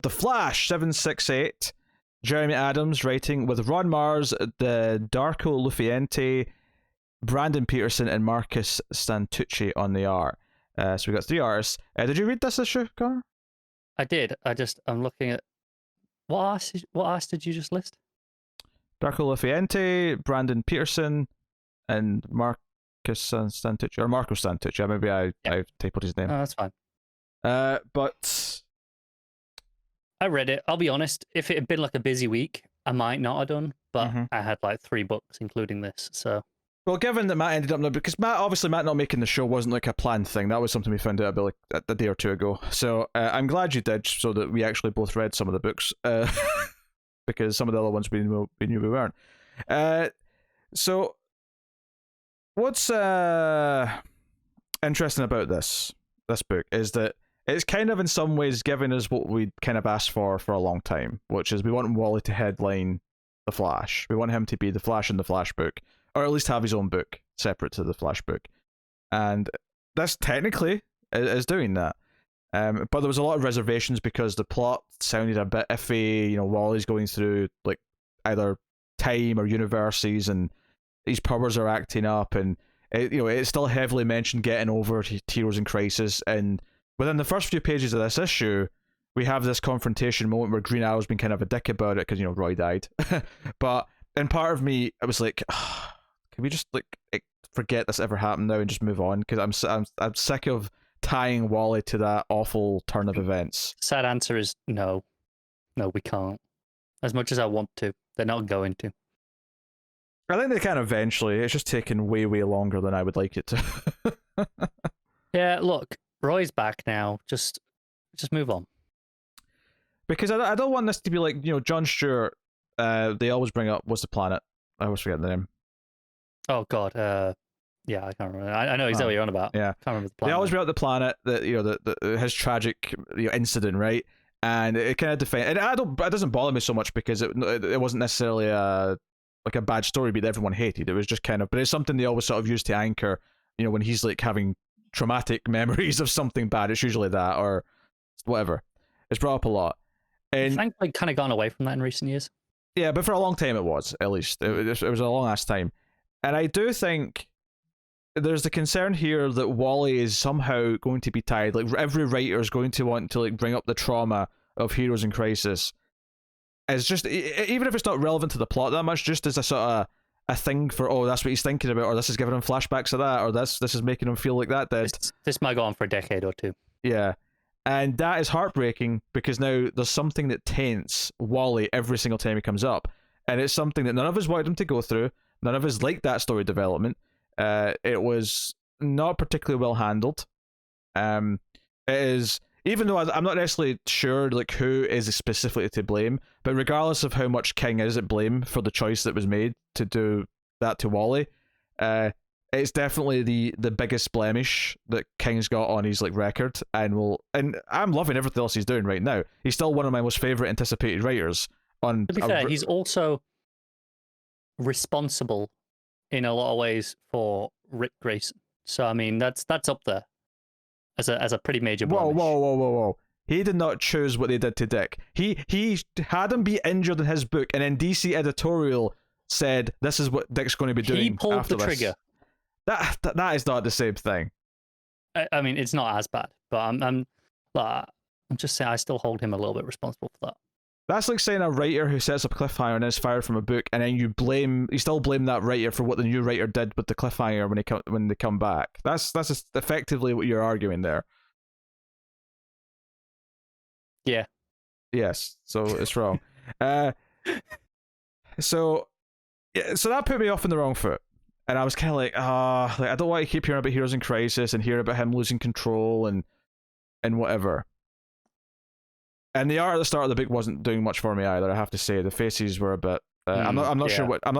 The Flash 768. Jeremy Adams writing with Ron Mars, the Darko Lufiente, Brandon Peterson, and Marcus Santucci on the art. So we got 3 artists. Did you read this issue, Connor? I did. I'm looking at what artists did you just list? Darko Lufiente, Brandon Peterson, and Marcus Santucci, or Marco Santucci. Maybe I typoed his name. Oh, that's fine. But I read it. I'll be honest. If it had been like a busy week, I might not have done. But I had like 3 books, including this. So. Well, given that Matt ended up because Matt not making the show wasn't like a planned thing. That was something we found out about like a day or 2 ago. So I'm glad you did, so that we actually both read some of the books. Because some of the other ones we knew we weren't. So what's interesting about this book is that it's kind of in some ways giving us what we kind of asked for a long time, which is we want Wally to headline the Flash. We want him to be the Flash in the Flash book, or at least have his own book separate to the Flash book. And this technically is doing that. But there was a lot of reservations because the plot sounded a bit iffy. You know, Wally's going through like either time or universes, and his powers are acting up, and it's still heavily mentioned getting over Heroes in Crisis. And within the first few pages of this issue, we have this confrontation moment where Green Arrow's been kind of a dick about it because Roy died. But in part of me, I was like, can we just like forget this ever happened now and just move on? Because I'm sick of tying Wally to that awful turn of events. Sad answer is no. No, we can't. As much as I want to, they're not going to. I think they can eventually. It's just taking way, way longer than I would like it to. Yeah, look, Roy's back now. Just move on. Because I don't want this to be like, John Stewart, they always bring up, what's the planet? I always forget the name. Oh, God. Yeah, I can't remember. I know exactly what you're on about. Yeah. Can't remember the planet. They always bring up the planet, that his tragic incident, right? And it kind of defends, and it doesn't bother me so much because it wasn't necessarily a bad story beat that everyone hated. It was just kind of, but it's something they always sort of use to anchor, when he's like having traumatic memories of something bad. It's usually that or whatever. It's brought up a lot. And Frankly, kind of gone away from that in recent years. Yeah, but for a long time it was, at least. It was a long ass time. And I do think there's the concern here that Wally is somehow going to be tied. Like, every writer is going to want to like bring up the trauma of Heroes in Crisis. As just, even if it's not relevant to the plot that much, just as a sort of a thing for, that's what he's thinking about, or this is giving him flashbacks of that, or this is making him feel like that did. This might go on for a decade or 2. Yeah. And that is heartbreaking because now there's something that taints Wally every single time he comes up. And it's something that none of us wanted him to go through. None of us liked that story development. It was not particularly well handled. It is, even though I'm not necessarily sure like who is specifically to blame, but regardless of how much King is at blame for the choice that was made to do that to Wally, it's definitely the biggest blemish that King's got on his like record, and I'm loving everything else he's doing right now. He's still one of my most favorite anticipated writers. To be fair, he's also responsible in a lot of ways for Rick Grayson. So I mean, that's up there as a pretty major blemish. Whoa. He did not choose what they did to Dick. He had him be injured in his book, and then DC editorial said this is what Dick's going to be doing. He pulled after the trigger. That is not the same thing. I mean, it's not as bad, but I'm just saying I still hold him a little bit responsible for that. That's like saying a writer who sets up a cliffhanger and is fired from a book, and then you still blame that writer for what the new writer did with the cliffhanger when they come back. That's effectively what you're arguing there. Yeah. Yes. So it's wrong. So that put me off on the wrong foot, and I was kind of like, I don't want to keep hearing about Heroes in Crisis and hear about him losing control and whatever. And the art at the start of the book wasn't doing much for me either. I have to say the faces were a bit. I'm not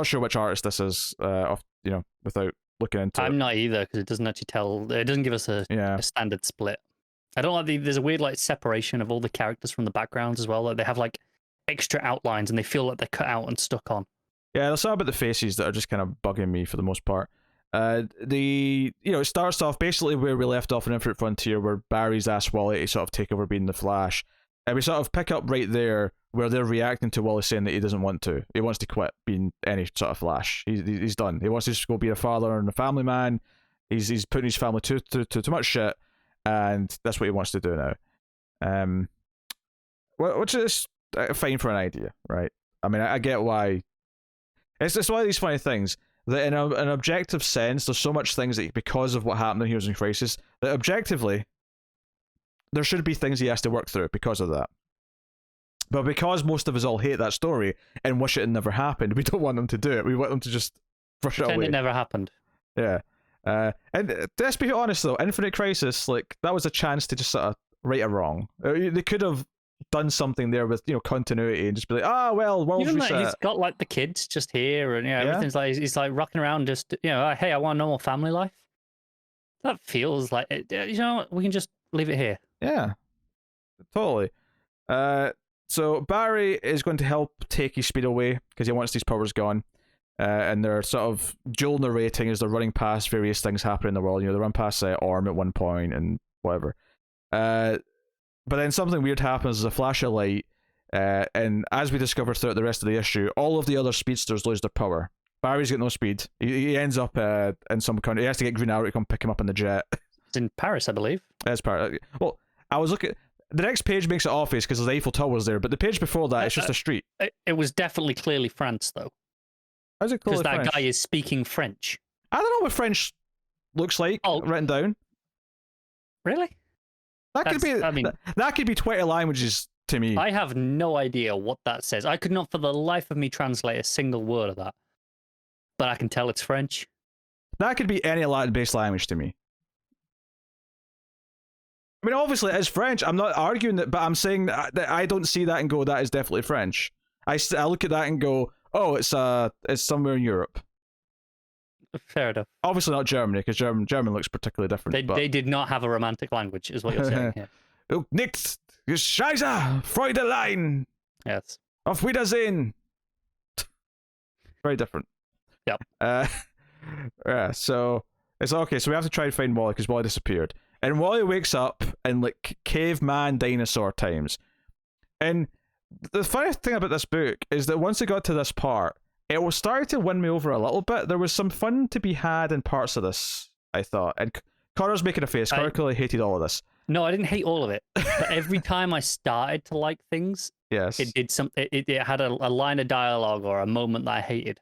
sure which artist this is. Without looking into. I'm not either because it doesn't actually tell. It doesn't give us a standard split. I don't like there's a weird like separation of all the characters from the backgrounds as well. Like they have like extra outlines and they feel like they're cut out and stuck on. Yeah, there's something about the faces that are just kind of bugging me for the most part. It starts off basically where we left off in Infinite Frontier, where Barry's asked Wally to sort of take over being the Flash. And we sort of pick up right there where they're reacting to Wally saying that he doesn't want to. He wants to quit being any sort of Flash. He's done. He wants to just go be a father and a family man. He's putting his family to too much shit, and that's what he wants to do now. Which is fine for an idea, right? I mean, I get why. It's one of these funny things that in an objective sense, there's so much things that because of what happened in Heroes in Crisis, that objectively, there should be things he has to work through because of that. But because most of us all hate that story and wish it had never happened, we don't want them to do it. We want them to just brush it away. It never happened. Yeah. And let's be honest though, Infinite Crisis, like, that was a chance to just sort of right a wrong. They could have done something there with, you know, continuity and just be like, well, world's Even reset. Like he's got like the kids just here, and everything's like he's like rocking around, just hey, I want a normal family life. That feels like we can just leave it here. Yeah, totally. So Barry is going to help take his speed away because he wants these powers gone. And they're sort of dual narrating as they're running past various things happening in the world. You know, they run past Orm at one point and whatever. But then something weird happens. There's a flash of light, and as we discover throughout the rest of the issue, all of the other speedsters lose their power. Barry's got no speed. He ends up in some country. He has to get Green Arrow to come pick him up in the jet. It's in Paris, I believe. It's Paris. Well, I was looking. The next page makes it obvious because the Eiffel Tower's there, but the page before that, it's just a street. It was definitely clearly France, though. How's it clearly French? Because that French? guy is speaking French. I don't know what French looks like written down. Really? That could be 20 languages to me. I have no idea what that says. I could not for the life of me translate a single word of that. But I can tell it's French. That could be any Latin-based language to me. I mean, obviously it is French. I'm not arguing that, but I'm saying that I don't see that and go, that is definitely French. I look at that and go, oh, it's somewhere in Europe. Fair enough. Obviously not Germany, because German looks particularly different. They did not have a romantic language, is what you're saying here. Oh, nichts, Scheiße, Freudeline. Yes. Auf Wiedersehen. Very different. Yep. Yeah, so it's okay. So we have to try and find Wally because Wally disappeared. And Wally wakes up in like caveman dinosaur times. And the funny thing about this book is that once it got to this part, it was starting to win me over a little bit. There was some fun to be had in parts of this, I thought. And Connor's making a face. Connor clearly hated all of this. No, I didn't hate all of it. But every time I started to like things, yes, it did something. It had a line of dialogue or a moment that I hated,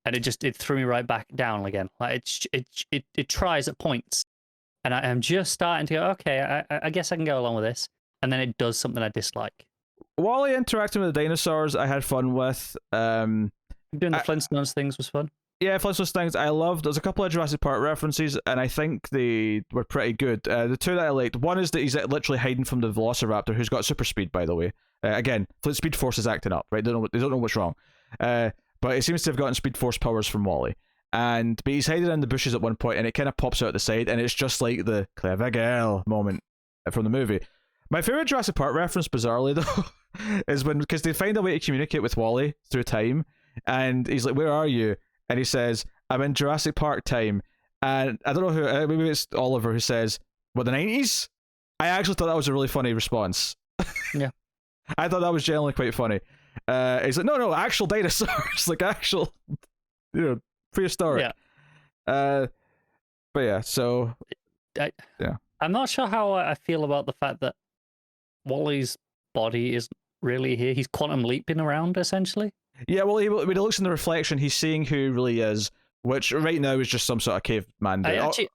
and it threw me right back down again. Like it tries at points, and I am just starting to go, okay, I guess I can go along with this, and then it does something I dislike. Wally interacting with the dinosaurs, I had fun with. Doing the Flintstones things was fun. Yeah, Flintstones things I loved. There's a couple of Jurassic Park references, and I think they were pretty good. The two that I liked, one is that he's literally hiding from the Velociraptor, who's got super speed, by the way. Again, Speed Force is acting up, right? They don't know what's wrong. But it seems to have gotten Speed Force powers from Wally. But he's hiding in the bushes at one point, and it kind of pops out the side, and it's just like the clever girl moment from the movie. My favorite Jurassic Park reference, bizarrely though, is because they find a way to communicate with Wally through time, and he's like, "Where are you?" And he says, "I'm in Jurassic Park time." And I don't know who, maybe it's Oliver who says, "What, the 90s?" I actually thought that was a really funny response. Yeah. I thought that was genuinely quite funny. He's like, no, actual dinosaurs, like actual, prehistoric. Yeah. But yeah, so yeah. I'm not sure how I feel about the fact that Wally's body isn't really here. He's quantum leaping around, essentially. Yeah, well, when he looks in the reflection, he's seeing who he really is, which right now is just some sort of caveman. I actually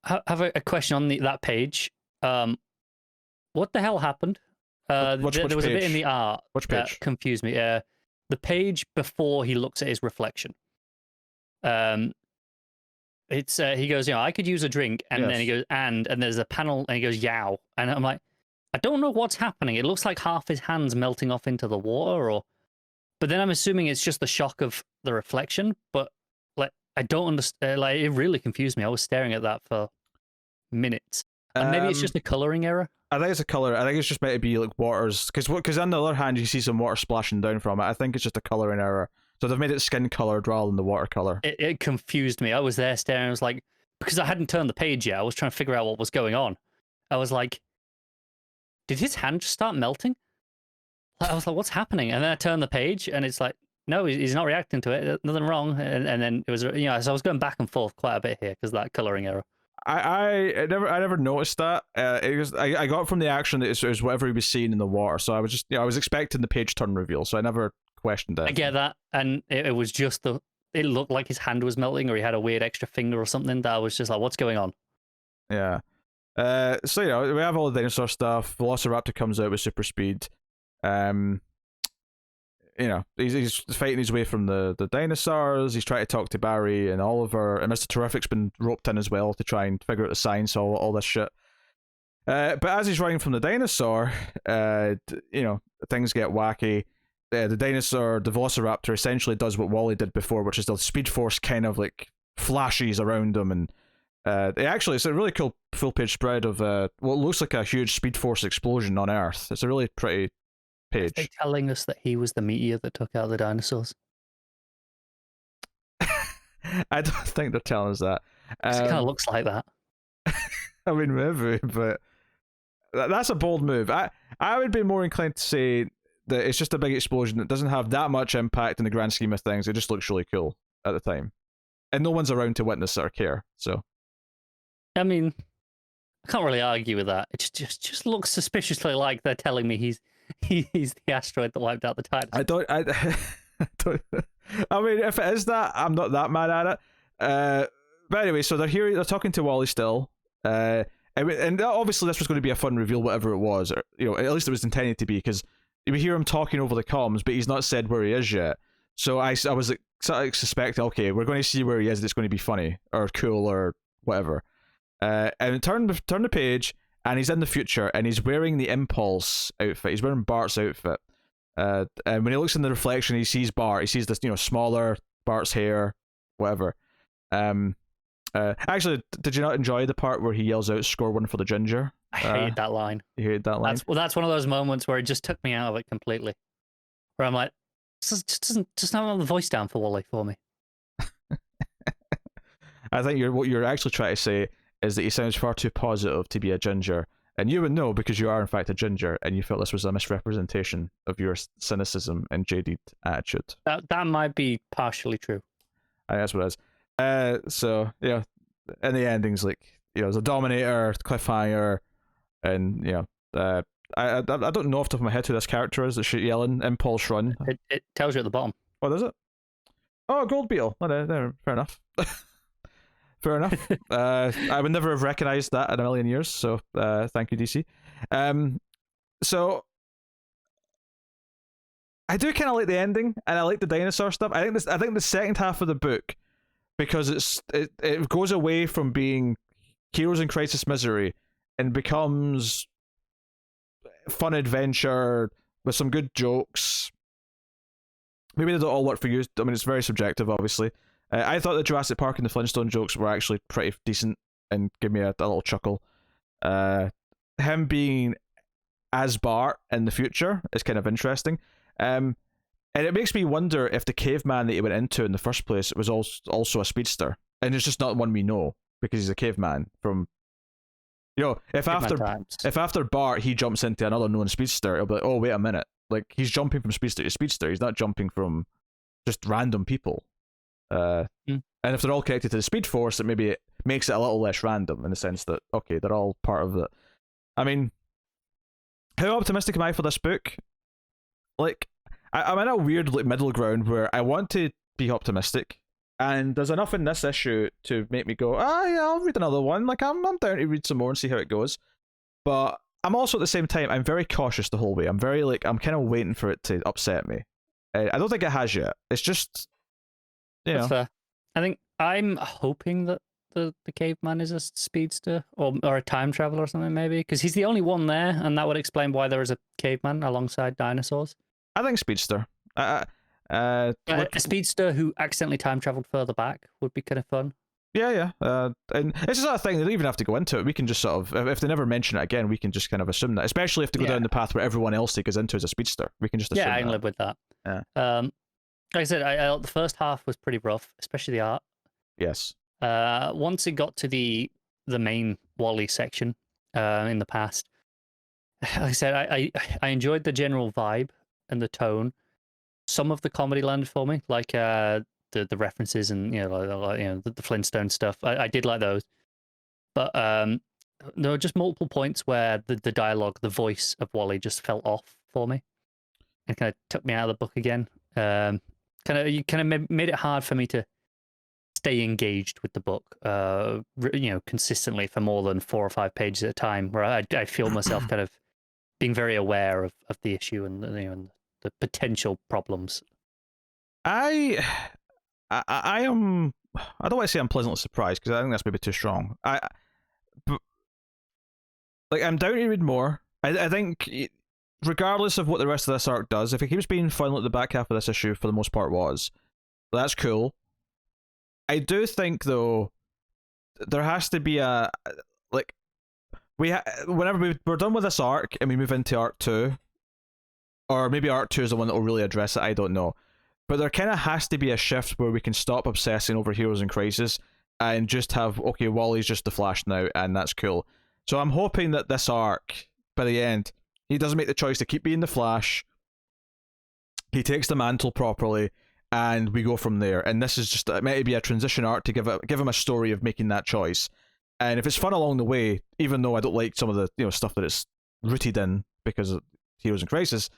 have a question on that page. What the hell happened? There was page? A bit in the art that confused me. The page before he looks at his reflection. It's he goes, I could use a drink, and then he goes, and there's a panel, and he goes, yow, and I'm like, I don't know what's happening. It looks like half his hand's melting off into the water, but then I'm assuming it's just the shock of the reflection. But like, I don't understand. Like, it really confused me. I was staring at that for minutes, and maybe it's just a coloring error. I think it's a color. I think it's just meant to be like waters, because on the other hand, you see some water splashing down from it. I think it's just a coloring error. So they've made it skin colored rather than the watercolor. It confused me. I was there staring. I was like, because I hadn't turned the page yet. I was trying to figure out what was going on. I was like, did his hand just start melting? I was like, what's happening? And then I turned the page, and it's like, no, he's not reacting to it. Nothing wrong. And then it was, so I was going back and forth quite a bit here because that coloring error. I never noticed that. It was I got from the action that it was whatever he was seeing in the water. So I was just I was expecting the page turn reveal. So I never questioned it. I get that, and it was just it looked like his hand was melting, or he had a weird extra finger or something. That I was just like, what's going on? Yeah. So we have all the dinosaur stuff. Velociraptor comes out with super speed. He's fighting his way from the dinosaurs. He's trying to talk to Barry and Oliver, and Mr. Terrific's been roped in as well to try and figure out the science of all this shit. But as he's running from the dinosaur, things get wacky. The Velociraptor essentially does what Wally did before, which is the Speed Force kind of like flashes around him, and it's a really cool full page spread of what looks like a huge Speed Force explosion on Earth. It's a really pretty page. Are they telling us that he was the meteor that took out the dinosaurs? I don't think they're telling us that. It kind of looks like that. I mean, maybe, but that's a bold move. I would be more inclined to say that it's just a big explosion that doesn't have that much impact in the grand scheme of things. It just looks really cool at the time, and no one's around to witness it or care. So, I mean, I can't really argue with that. It just looks suspiciously like they're telling me he's the asteroid that wiped out the dinosaurs. I mean, if it is that, I'm not that mad at it. But anyway, so they're talking to Wally still. And obviously this was going to be a fun reveal, whatever it was. Or, at least it was intended to be, because we hear him talking over the comms, but he's not said where he is yet. So I was like, sort of suspecting, okay, we're going to see where he is. And it's going to be funny or cool or whatever. And turn the page, and he's in the future, and he's wearing the Impulse outfit. He's wearing Bart's outfit. And when he looks in the reflection, he sees Bart. He sees this, smaller Bart's hair, whatever. Actually, did you not enjoy the part where he yells out, "Score one for the ginger"? I hated that line. You hated that line? That's one of those moments where it just took me out of it completely. Where I'm like, just not the voice down for Wally for me. I think what you're actually trying to say is that he sounds far too positive to be a ginger. And you would know because you are in fact a ginger, and you felt this was a misrepresentation of your cynicism and jaded attitude. That might be partially true. I think that's what it is. So and the ending's like there's a Dominator, cliffhanger, and I don't know off the top of my head who this character is. That shit yelling Impulse Run. It tells you at the bottom. Oh, does it? Oh, Gold Beetle. Oh, no, fair enough. Fair enough. I would never have recognized that in a million years. So thank you, DC. So I do kind of like the ending, and I like the dinosaur stuff. I think the second half of the book, because it goes away from being heroes in crisis misery and becomes fun adventure with some good jokes. Maybe they don't all work for you. I mean, it's very subjective, obviously. I thought the Jurassic Park and the Flintstone jokes were actually pretty decent and give me a little chuckle. Him being as Bart in the future is kind of interesting. And it makes me wonder if the caveman that he went into in the first place was also a speedster. And it's just not one we know because he's a caveman from... if after Bart he jumps into another known speedster, it'll be like, oh, wait a minute. Like, he's jumping from speedster to speedster. He's not jumping from just random people. And if they're all connected to the Speed Force, it makes it a little less random in the sense that, okay, they're all part of it. I mean, how optimistic am I for this book? Like, I'm in a weird middle ground where I want to be optimistic, and there's enough in this issue to make me go, yeah, I'll read another one. Like, I'm down to read some more and see how it goes. But I'm also at the same time, I'm very cautious the whole way. I'm kind of waiting for it to upset me. I don't think it has yet. It's just... That's fair. I think I'm hoping that the caveman is a speedster or a time traveler or something, maybe, because he's the only one there, and that would explain why there is a caveman alongside dinosaurs. I think speedster. A speedster who accidentally time traveled further back would be kind of fun. Yeah. And it's the sort of thing they don't even have to go into it. We can just sort of, if they never mention it again, we can just kind of assume that. Especially if they go down the path where everyone else they goes into is a speedster. We can just assume I can that. live with that. Yeah. Like I said, the first half was pretty rough, especially the art. Yes. Once it got to the main Wally section in the past, like I said, I enjoyed the general vibe and the tone. Some of the comedy landed for me, like the references and the Flintstone stuff. I did like those, but there were just multiple points where the dialogue, the voice of Wally just fell off for me, and kind of took me out of the book again. You kind of made it hard for me to stay engaged with the book, consistently for more than 4 or 5 pages at a time, where I feel myself kind of being very aware of the issue and and the potential problems. I am. I don't want to say I'm pleasantly surprised because I think that's maybe too strong. But, like, I'm down to read more. I think, regardless of what the rest of this arc does, if it keeps being fun like the back half of this issue for the most part was, that's cool. I do think though, there has to be a whenever we're done with this arc and we move into arc 2, or maybe arc 2 is the one that will really address it. I don't know. But there kind of has to be a shift where we can stop obsessing over Heroes in Crisis and just have, okay, Wally's just the Flash now, and that's cool. So I'm hoping that this arc, by the end, he doesn't make the choice to keep being the Flash. He takes the mantle properly, and we go from there. And this is just maybe a transition arc to give him a story of making that choice. And if it's fun along the way, even though I don't like some of the stuff that it's rooted in because of Heroes in Crisis,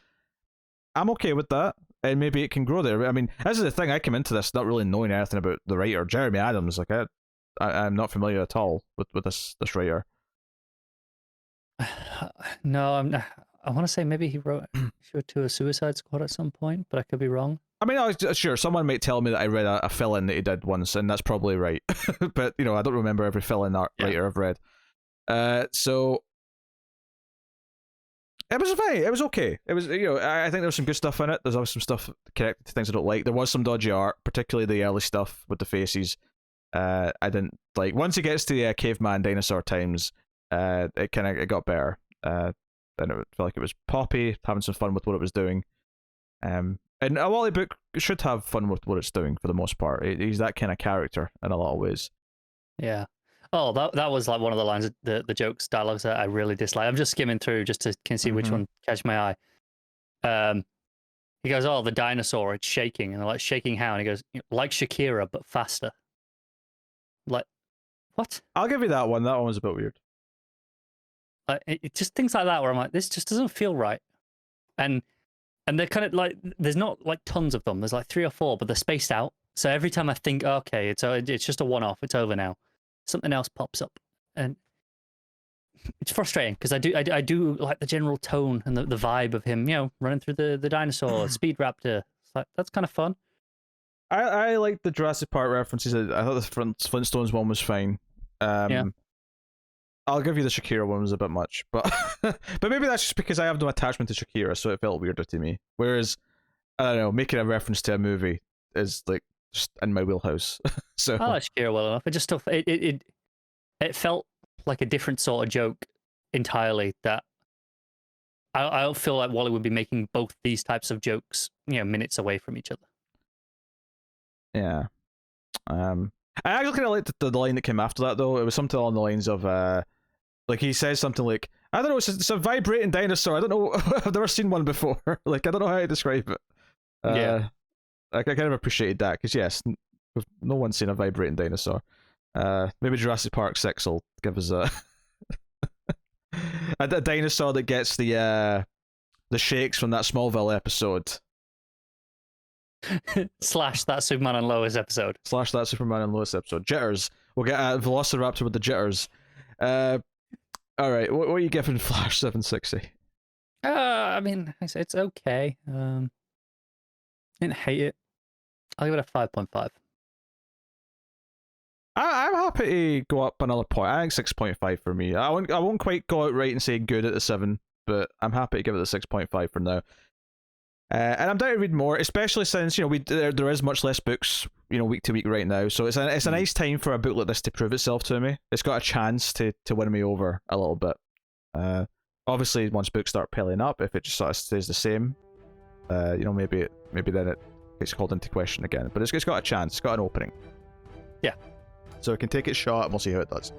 I'm okay with that. And maybe it can grow there. I mean, this is the thing. I came into this not really knowing anything about the writer, Jeremy Adams. Like, I'm not familiar at all with this writer. No, I'm not. I want to say maybe he wrote to a Suicide Squad at some point, but I could be wrong. I mean, sure, someone might tell me that I read a fill-in that he did once, and that's probably right. But, I don't remember every fill-in writer I've read. So it was fine. It was okay. It was, I think there was some good stuff in it. There's always some stuff connected to things I don't like. There was some dodgy art, particularly the early stuff with the faces. I didn't like. Once it gets to the caveman dinosaur times, it got better. And it felt like it was Poppy having some fun with what it was doing. And a Wally book should have fun with what it's doing for the most part. He's that kind of character in a lot of ways. Yeah. Oh, that was like one of the lines, the jokes, dialogues that I really dislike. I'm just skimming through just to see which one catch my eye. He goes, "Oh, the dinosaur, it's shaking," and they're like, "Shaking how?" And he goes, "Like Shakira, but faster." Like, what? I'll give you that one. That one was a bit weird. It just things like that where I'm like, this just doesn't feel right. And they're kind of like, there's not like tons of them. There's like 3 or 4, but they're spaced out. So every time I think, okay, it's just a one-off, it's over now, something else pops up, and it's frustrating because I do like the general tone and the vibe of him, running through the dinosaur, Speed Raptor. It's like, that's kind of fun. I like the Jurassic Park references. I thought the Flintstones one was fine. Yeah. I'll give you the Shakira one was a bit much, but but maybe that's just because I have no attachment to Shakira, so it felt weirder to me. Whereas, I don't know, making a reference to a movie is like just in my wheelhouse. So I like Shakira well enough. It just it felt like a different sort of joke entirely. That I feel like Wally would be making both these types of jokes, minutes away from each other. Yeah. I actually kind of liked the line that came after that, though. It was something along the lines of, like, he says something like, I don't know, it's a vibrating dinosaur. I don't know, I've never seen one before. Like, I don't know how to describe it. Yeah. I kind of appreciated that, because yes, no one's seen a vibrating dinosaur. Maybe Jurassic Park 6 will give us a dinosaur that gets the shakes from that Smallville episode. Slash that Superman and Lois episode. Jitters. We'll get a Velociraptor with the jitters. All right, what are you giving Flash 760? I mean, it's okay. Didn't hate it. I'll give it a 5.5. I'm happy to go up another point. I think 6.5 for me. I won't quite go out right and say good at the 7, but I'm happy to give it the 6.5 for now. And I'm down to read more, especially since there is much less books week to week right now. So it's a nice time for a book like this to prove itself to me. It's got a chance to win me over a little bit. Obviously, once books start piling up, if it just sort of stays the same, maybe then it gets called into question again. But it's got a chance. It's got an opening. Yeah. So it can take its shot, and we'll see how it does.